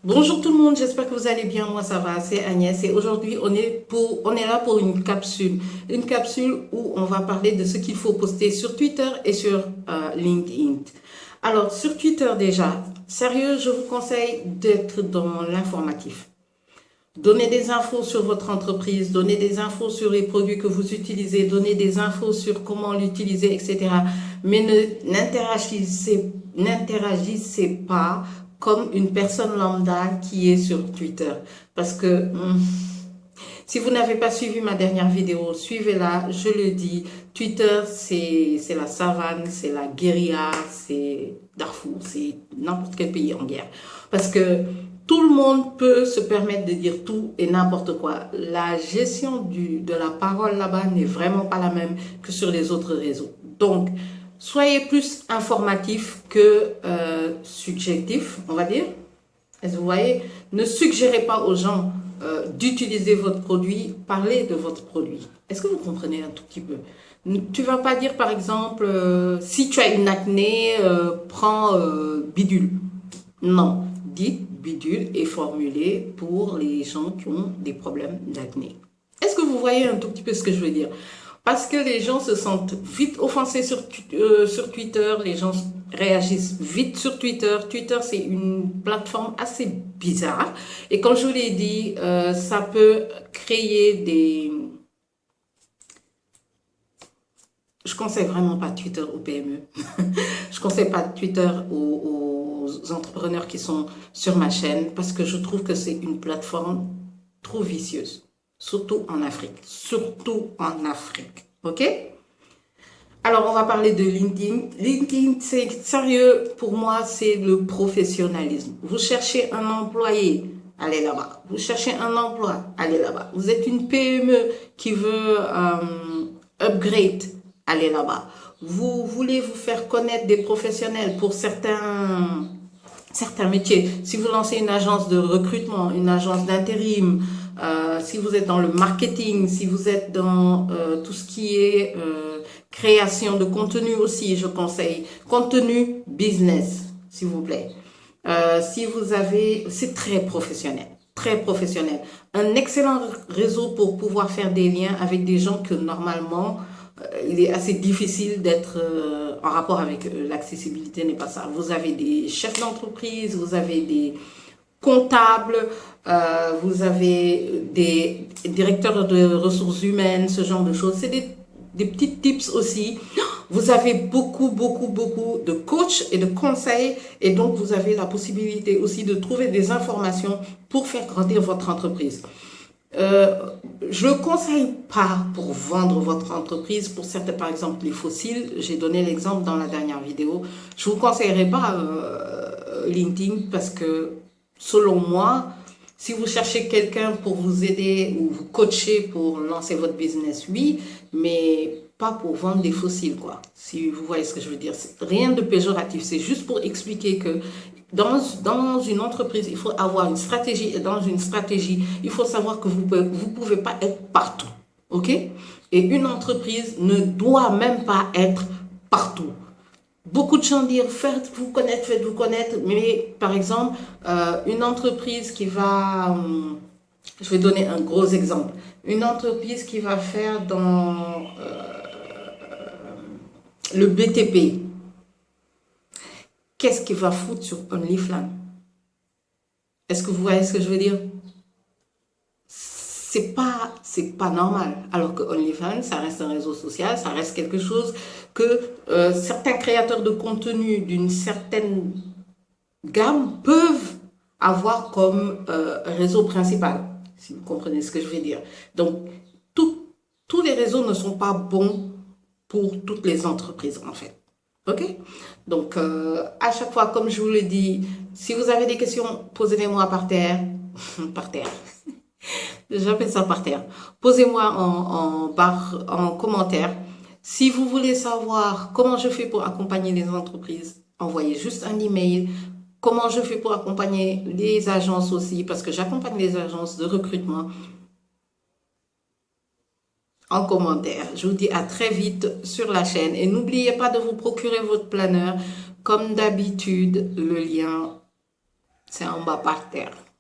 Bonjour tout le monde, j'espère que vous allez bien. Moi ça va, c'est Agnès et aujourd'hui on est là pour une capsule où on va parler de ce qu'il faut poster sur Twitter et sur LinkedIn. Alors sur Twitter déjà, sérieux, je vous conseille d'être dans l'informatif. Donnez des infos sur votre entreprise, donnez des infos sur les produits que vous utilisez, donnez des infos sur comment l'utiliser, etc. Mais n'interagissez pas comme une personne lambda qui est sur Twitter. Parce que si vous n'avez pas suivi ma dernière vidéo, suivez-la, je le dis. Twitter, c'est la savane, c'est la guérilla, c'est Darfour, c'est n'importe quel pays en guerre. Parce que tout le monde peut se permettre de dire tout et n'importe quoi. La gestion de la parole là-bas n'est vraiment pas la même que sur les autres réseaux. Donc, soyez plus informatif que subjectif, on va dire. Est-ce que vous voyez? Ne suggérez pas aux gens d'utiliser votre produit, parlez de votre produit. Est-ce que vous comprenez un tout petit peu? Tu vas pas dire par exemple, si tu as une acné, prends bidule. Non, dites bidule est formulé pour les gens qui ont des problèmes d'acné. Est-ce que vous voyez un tout petit peu ce que je veux dire? Parce que les gens se sentent vite offensés sur Twitter, les gens réagissent vite sur Twitter. Twitter, c'est une plateforme assez bizarre. Et comme je vous l'ai dit, ça peut créer des... Je conseille vraiment pas Twitter aux PME. Je conseille pas Twitter aux entrepreneurs qui sont sur ma chaîne parce que je trouve que c'est une plateforme trop vicieuse. Surtout en Afrique. Surtout en Afrique. OK? Alors, on va parler de LinkedIn. LinkedIn, c'est sérieux. Pour moi, c'est le professionnalisme. Vous cherchez un employé, allez là-bas. Vous cherchez un emploi, allez là-bas. Vous êtes une PME qui veut upgrade, allez là-bas. Vous voulez vous faire connaître des professionnels pour certains métiers. Si vous lancez une agence de recrutement, une agence d'intérim, si vous êtes dans le marketing, si vous êtes dans tout ce qui est création de contenu aussi, je conseille. Contenu business, s'il vous plaît. Si vous avez, c'est très professionnel. Très professionnel. Un excellent réseau pour pouvoir faire des liens avec des gens que normalement, il est assez difficile d'être en rapport avec l'accessibilité n'est pas ça. Vous avez des chefs d'entreprise, vous avez des comptables, vous avez des directeurs de ressources humaines, ce genre de choses. C'est des petits tips aussi. Vous avez beaucoup de coachs et de conseils et donc vous avez la possibilité aussi de trouver des informations pour faire grandir votre entreprise. Je ne conseille pas pour vendre votre entreprise, pour certains par exemple les fossiles, j'ai donné l'exemple dans la dernière vidéo, je ne vous conseillerais pas LinkedIn parce que selon moi, si vous cherchez quelqu'un pour vous aider ou vous coacher pour lancer votre business, oui, mais pas pour vendre des fossiles, quoi. Si vous voyez ce que je veux dire. Rien de péjoratif, c'est juste pour expliquer que dans une entreprise, il faut avoir une stratégie et dans une stratégie, il faut savoir que vous pouvez pas être partout, ok? Et une entreprise ne doit même pas être partout. Beaucoup de gens disent faites-vous connaître, mais par exemple, une entreprise qui va, je vais donner un gros exemple, une entreprise qui va faire dans le BTP, qu'est-ce qu'il va foutre sur OnlyFans? Est-ce que vous voyez ce que je veux dire? C'est pas normal. Alors que OnlyFans, ça reste un réseau social, ça reste quelque chose que certains créateurs de contenu d'une certaine gamme peuvent avoir comme réseau principal, si vous comprenez ce que je veux dire. Donc, tous les réseaux ne sont pas bons pour toutes les entreprises, en fait. OK? Donc, à chaque fois, comme je vous le dis, si vous avez des questions, posez-les-moi par terre. Par terre. J'appelle ça par terre. Posez-moi en commentaire. Si vous voulez savoir comment je fais pour accompagner les entreprises, envoyez juste un email. Comment je fais pour accompagner les agences aussi, parce que j'accompagne les agences de recrutement, en commentaire. Je vous dis à très vite sur la chaîne et n'oubliez pas de vous procurer votre planeur. Comme d'habitude, le lien C'est en bas par terre.